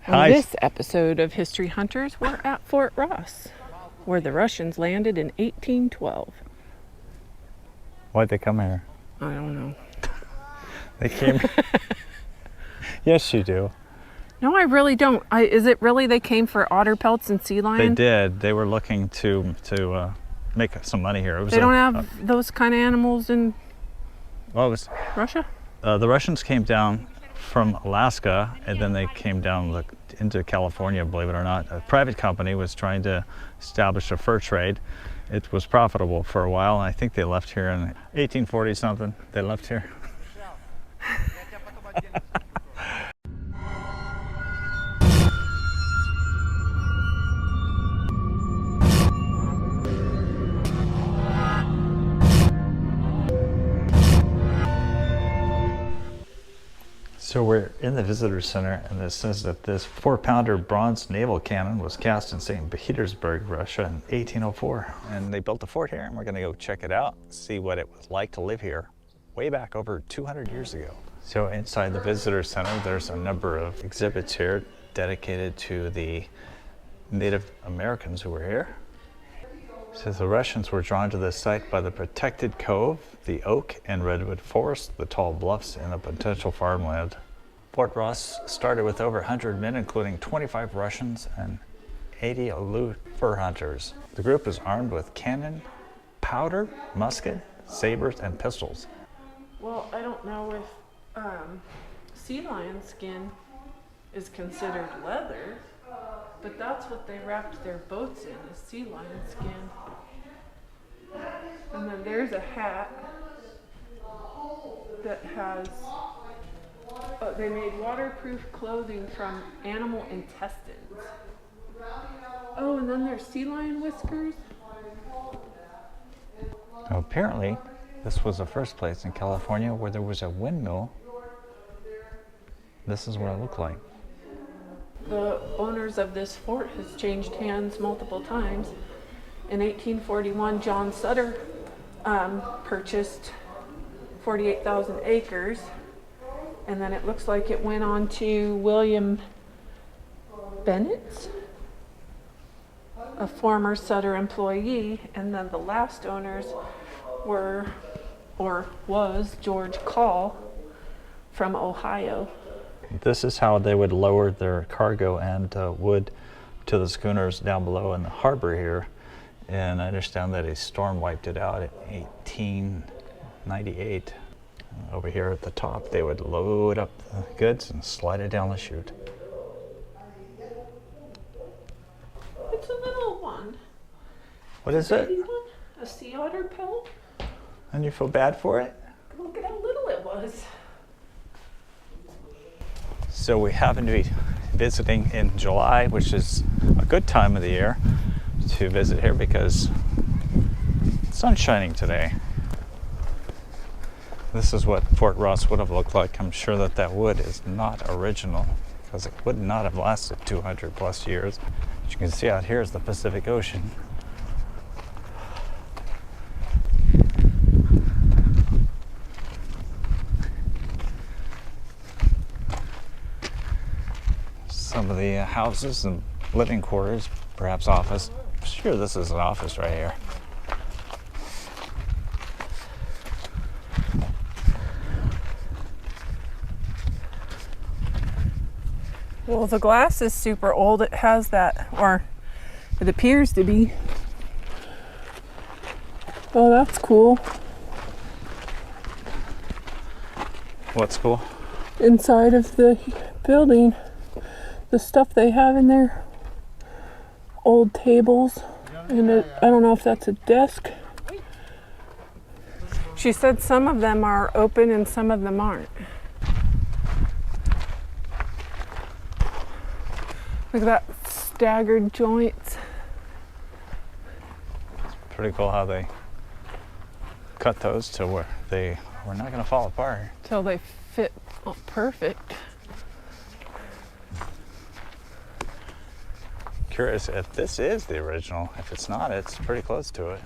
On Hi. this episode of History Hunters, we're at Fort Ross, where the Russians landed in 1812. Why'd they come here? I don't know. They came. Yes, you do. No, I really don't. Is it really they came for otter pelts and sea They lion? did. They were looking to make some money here. It was They don't have those kind of animals in well, it was, Russia? the Russians came down from Alaska, and then they came down into California, believe it or not. A private company was trying to establish a fur trade. It was profitable for a while, and I think they left here in 1840 something. They left here. So we're in the visitor center, and it says that this 4-pounder bronze naval cannon was cast in St. Petersburg, Russia in 1804. And they built a fort here, and we're gonna go check it out, see what it was like to live here way back over 200 years ago. So inside the visitor center, there's a number of exhibits here dedicated to the Native Americans who were here. It says the Russians were drawn to this site by the protected cove, the oak and redwood forest, the tall bluffs, and the potential farmland. Fort Ross started with over 100 men, including 25 Russians and 80 Aleut fur hunters. The group is armed with cannon, powder, musket, sabers, and pistols. Well, I don't know if sea lion skin is considered leather, but that's what they wrapped their boats in, is sea lion skin. And then there's a hat that has, they made waterproof clothing from animal intestines. Oh, and then there's sea lion whiskers. Now, apparently, this was the first place in California where there was a windmill. This is what it looked like. The owners of this fort has changed hands multiple times. In 1841, John Sutter purchased 48,000 acres, and then it looks like it went on to William Bennett, a former Sutter employee, and then the last owners was George Call from Ohio. This is how they would lower their cargo and wood to the schooners down below in the harbor here. And I understand that a storm wiped it out in 1898. Over here at the top, they would load up the goods and slide it down the chute. It's a little one. What is it? A sea otter pelt. And you feel bad for it? Look at how little it was. So we happen to be visiting in July, which is a good time of the year to visit here because the sun's shining today. This is what Fort Ross would have looked like. I'm sure that that wood is not original because it would not have lasted 200 plus years. As you can see out here is the Pacific Ocean. Some of the houses and living quarters, perhaps office. Sure, this is an office right here. Well, the glass is super old. It has that, or it appears to be. Oh, that's cool. What's cool? Inside of the building, the stuff they have in there, old tables, and I don't know if that's a desk. She said some of them are open and some of them aren't. Look at that, staggered joints. It's pretty cool how they cut those to where they were not going to fall apart. Till they fit perfect. Curious if this is the original. If it's not, it's pretty close to it.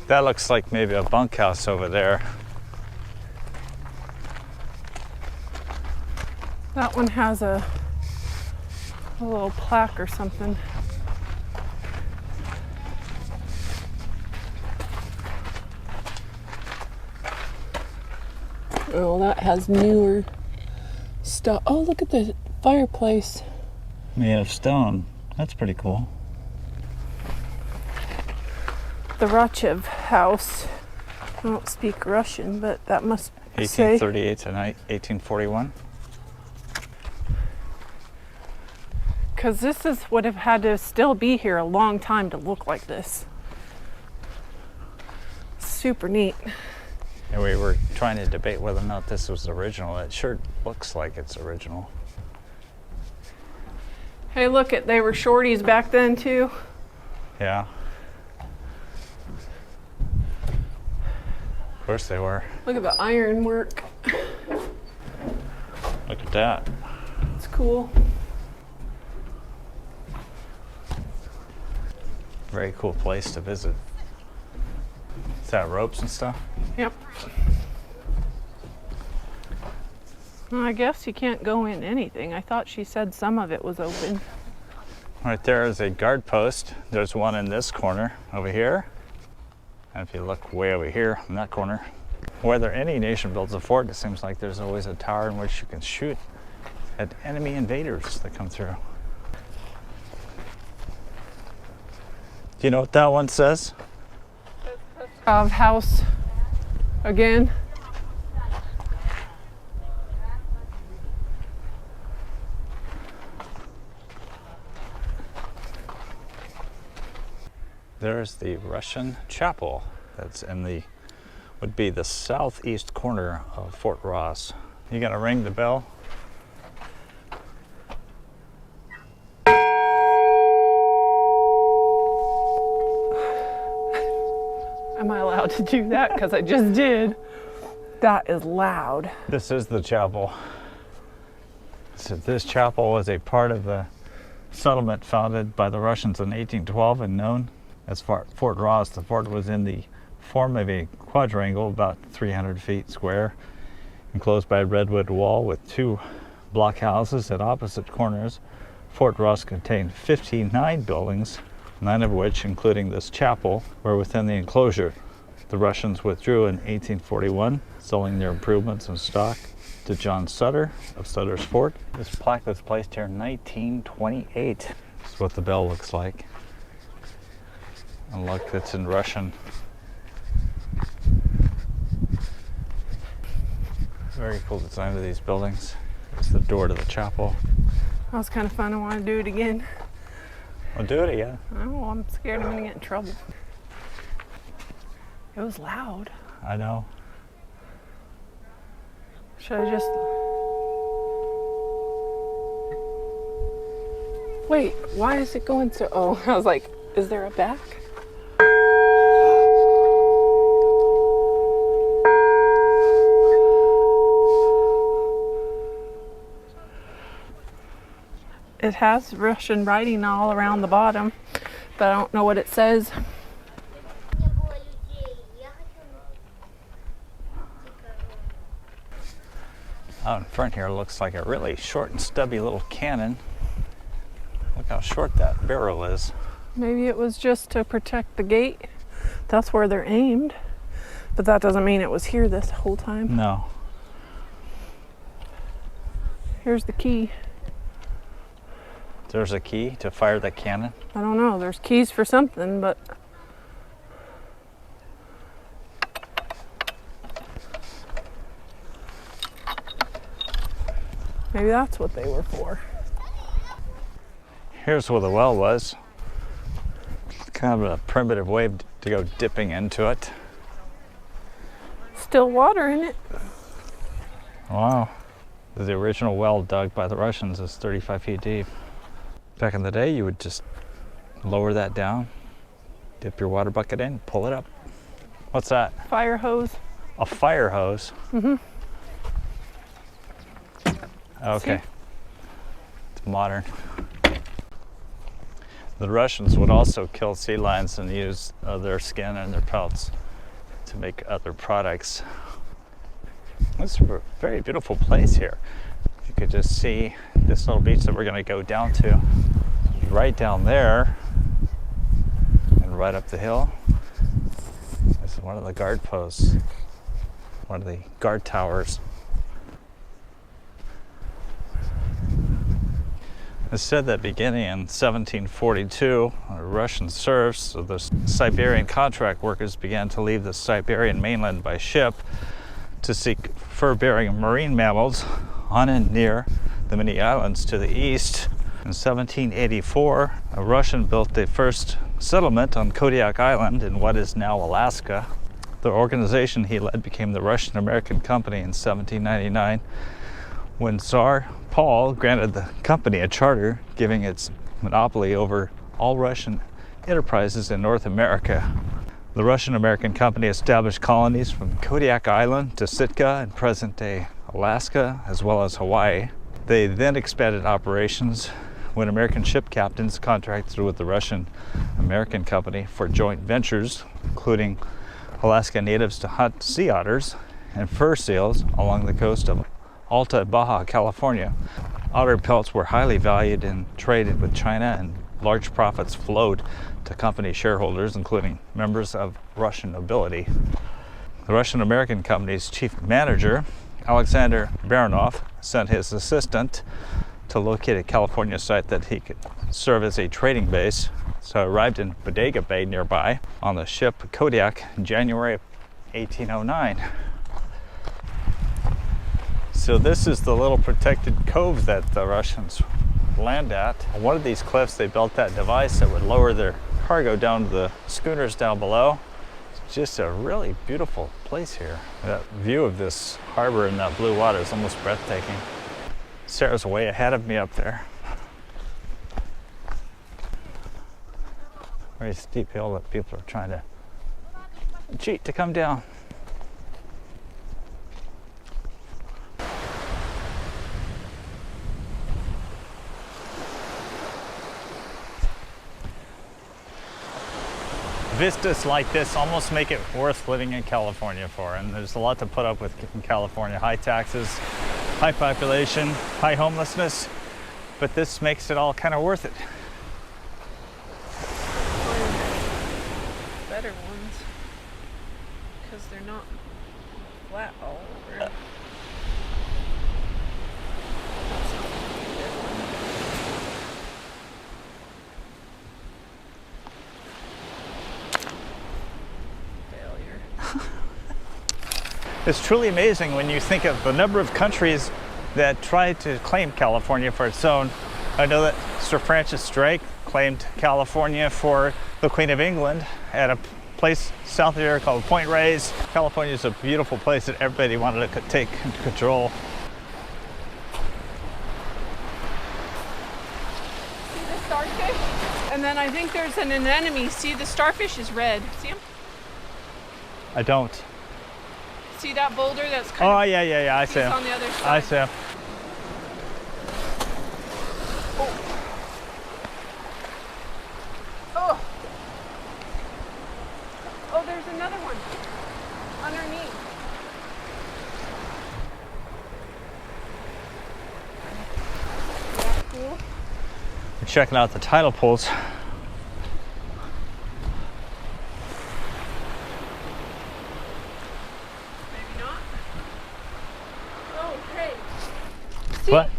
That looks like maybe a bunkhouse over there. That one has a A little plaque or something. Oh, that has newer stuff. Oh, look at the fireplace. Made of stone. That's pretty cool. The Rachev house. I don't speak Russian, but that must say 1838 to 1841. because would have had to still be here a long time to look like this. Super neat. And we were trying to debate whether or not this was original. It sure looks like it's original. Hey, look it, they were shorties back then too. Yeah. Of course they were. Look at the ironwork. Look at that. It's cool. Very cool place to visit. Is that ropes and stuff? Yep. Well, I guess you can't go in anything. I thought she said some of it was open. Right there is a guard post. There's one in this corner over here. And if you look way over here in that corner, whether any nation builds a fort, it seems like there's always a tower in which you can shoot at enemy invaders that come through. Do you know what that one says? Of house again. There's the Russian chapel that's in would be the southeast corner of Fort Ross. You gonna ring the bell? Am I allowed to do that? Because I just did. That is loud. This is the chapel. So this chapel was a part of the settlement founded by the Russians in 1812 and known as Fort Ross. The fort was in the form of a quadrangle about 300 feet square, enclosed by a redwood wall with two block houses at opposite corners. Fort Ross contained 59 buildings, 9 of which, including this chapel, were within the enclosure. The Russians withdrew in 1841, selling their improvements and stock to John Sutter of Sutter's Fort. This plaque was placed here in 1928. This is what the bell looks like. And look, it's in Russian. Very cool design of these buildings. It's the door to the chapel. That was kind of fun. I want to do it again. I'll do it again. Oh, I'm scared I'm going to get in trouble. It was loud. I know. Should I just... Wait, why is it going so... Oh, I was like, is there a back? It has Russian writing all around the bottom, but I don't know what it says. Out in front here looks like a really short and stubby little cannon. Look how short that barrel is. Maybe it was just to protect the gate. That's where they're aimed. But that doesn't mean it was here this whole time. No. Here's the key. There's a key to fire the cannon. I don't know. There's keys for something, but... Maybe that's what they were for. Here's where the well was. Kind of a primitive way to go dipping into it. Still water in it. Wow. The original well dug by the Russians is 35 feet deep. Back in the day, you would just lower that down, dip your water bucket in, pull it up. What's that? Fire hose. A fire hose? Mm-hmm. Okay. See? It's modern. The Russians would also kill sea lions and use their skin and their pelts to make other products. This is a very beautiful place here. You could just see this little beach that we're going to go down to. Right down there and right up the hill is one of the guard posts, one of the guard towers. It's said that beginning in 1742, Russian serfs, so the Siberian contract workers, began to leave the Siberian mainland by ship to seek fur-bearing marine mammals on and near the many islands to the east. In 1784, a Russian built the first settlement on Kodiak Island in what is now Alaska. The organization he led became the Russian-American Company in 1799, when Tsar Paul granted the company a charter giving its monopoly over all Russian enterprises in North America. The Russian-American Company established colonies from Kodiak Island to Sitka in present-day Alaska, as well as Hawaii. They then expanded operations when American ship captains contracted with the Russian-American Company for joint ventures, including Alaska natives to hunt sea otters and fur seals along the coast of Alta Baja, California. Otter pelts were highly valued and traded with China, and large profits flowed to company shareholders, including members of Russian nobility. The Russian-American Company's chief manager, Alexander Baranov, sent his assistant to locate a California site that he could serve as a trading base. So arrived in Bodega Bay nearby on the ship Kodiak in January of 1809. So this is the little protected cove that the Russians land at. On one of these cliffs, they built that device that would lower their cargo down to the schooners down below. It's just a really beautiful place here. That view of this harbor and that blue water is almost breathtaking. Sarah's way ahead of me up there. Very steep hill that people are trying to cheat to come down. Vistas like this almost make it worth living in California for, and there's a lot to put up with in California. High taxes, high population, high homelessness, but this makes it all kind of worth it. Better ones, because they're not flat all over. It's truly amazing when you think of the number of countries that try to claim California for its own. I know that Sir Francis Drake claimed California for the Queen of England at a place south of here called Point Reyes. California is a beautiful place that everybody wanted to take control. See the starfish? And then I think there's an anemone. See, the starfish is red. See him? I don't. See that boulder that's kind Oh, of... yeah, I see him. on the other side. I see him. Oh. Oh, there's another one underneath. Yeah, cool. We're checking out the tidal pools. Maybe not. Oh, hey. See? What?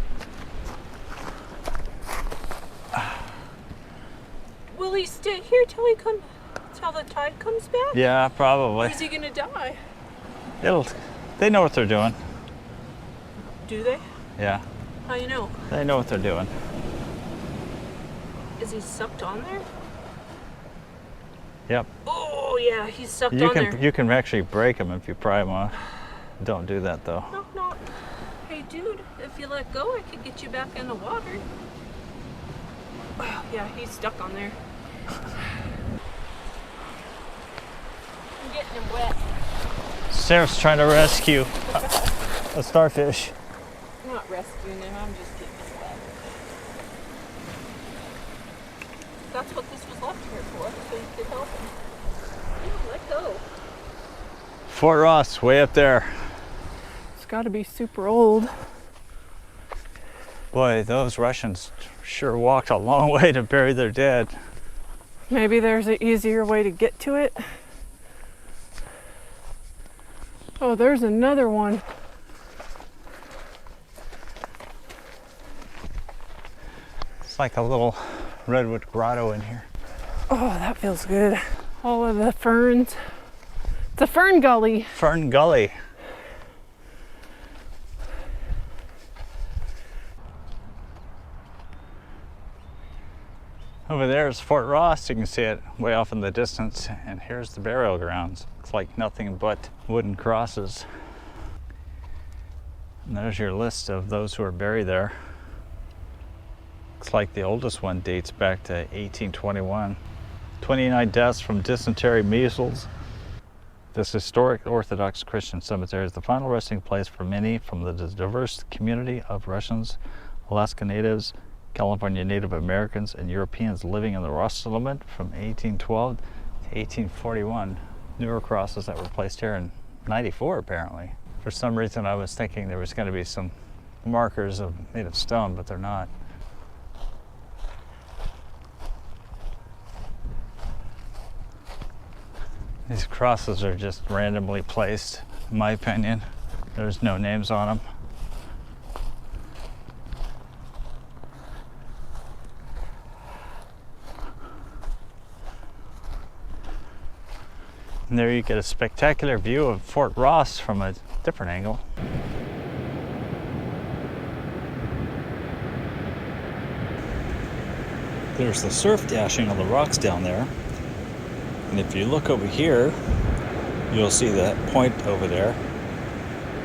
Will he stay here till the tide comes back? Yeah, Or probably. is he gonna die? They know what they're doing. Do they? Yeah, How you know? they know what they're doing. Is he sucked on there? Yep. Oh yeah, he's sucked You on there. can actually break them if you pry them off. Don't do that though. No, no. Hey dude, if you let go, I could get you back in the water. Oh, yeah, he's stuck on there. I'm getting him wet. Sarah's trying to rescue a starfish. I'm not rescuing him, I'm just getting him wet. That's what this was left here for, so you could help him. Yeah, let go. Fort Ross, way up there. It's gotta be super old. Boy, those Russians sure walked a long way to bury their dead. Maybe there's an easier way to get to it. Oh, there's another one. It's like a little redwood grotto in here. Oh, that feels good. All of the ferns. It's a fern gully. Fern Gully. Over there is Fort Ross. You can see it way off in the distance. And here's the burial grounds. Looks like nothing but wooden crosses. And there's your list of those who are buried there. Looks like the oldest one dates back to 1821. 29 deaths from dysentery, measles. This historic Orthodox Christian cemetery is the final resting place for many from the diverse community of Russians, Alaska Natives, California Native Americans, and Europeans living in the Ross settlement from 1812 to 1841. Newer crosses that were placed here in 94 apparently. For some reason I was thinking there was going to be some markers made of stone, but they're not. These crosses are just randomly placed, in my opinion. There's no names on them. And there you get a spectacular view of Fort Ross from a different angle. There's the surf dashing on the rocks down there. And if you look over here, you'll see that point over there.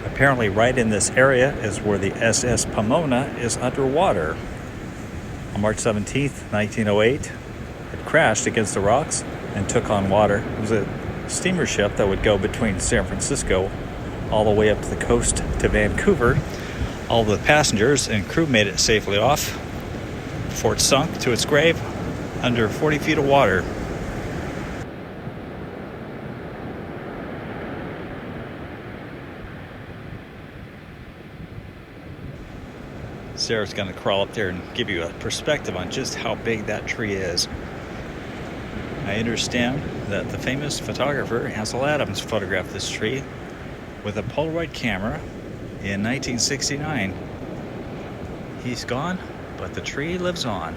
Apparently right in this area is where the SS Pomona is underwater. On March 17th, 1908, it crashed against the rocks and took on water. It was a steamer ship that would go between San Francisco all the way up to the coast to Vancouver. All the passengers and crew made it safely off. The fort sunk to its grave under 40 feet of water. Sarah's going to crawl up there and give you a perspective on just how big that tree is. I understand that the famous photographer Ansel Adams photographed this tree with a Polaroid camera in 1969. He's gone, but the tree lives on.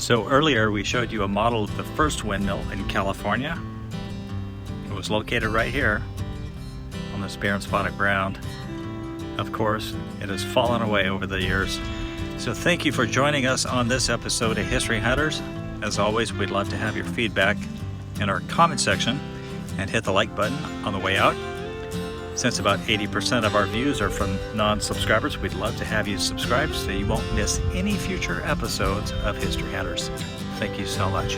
So earlier we showed you a model of the first windmill in California. It was located right here on this bare and spotted ground. Of course, it has fallen away over the years. So thank you for joining us on this episode of History Hunters. As always, we'd love to have your feedback in our comment section and hit the like button on the way out. Since about 80% of our views are from non-subscribers, we'd love to have you subscribe so you won't miss any future episodes of History Hunters. Thank you so much.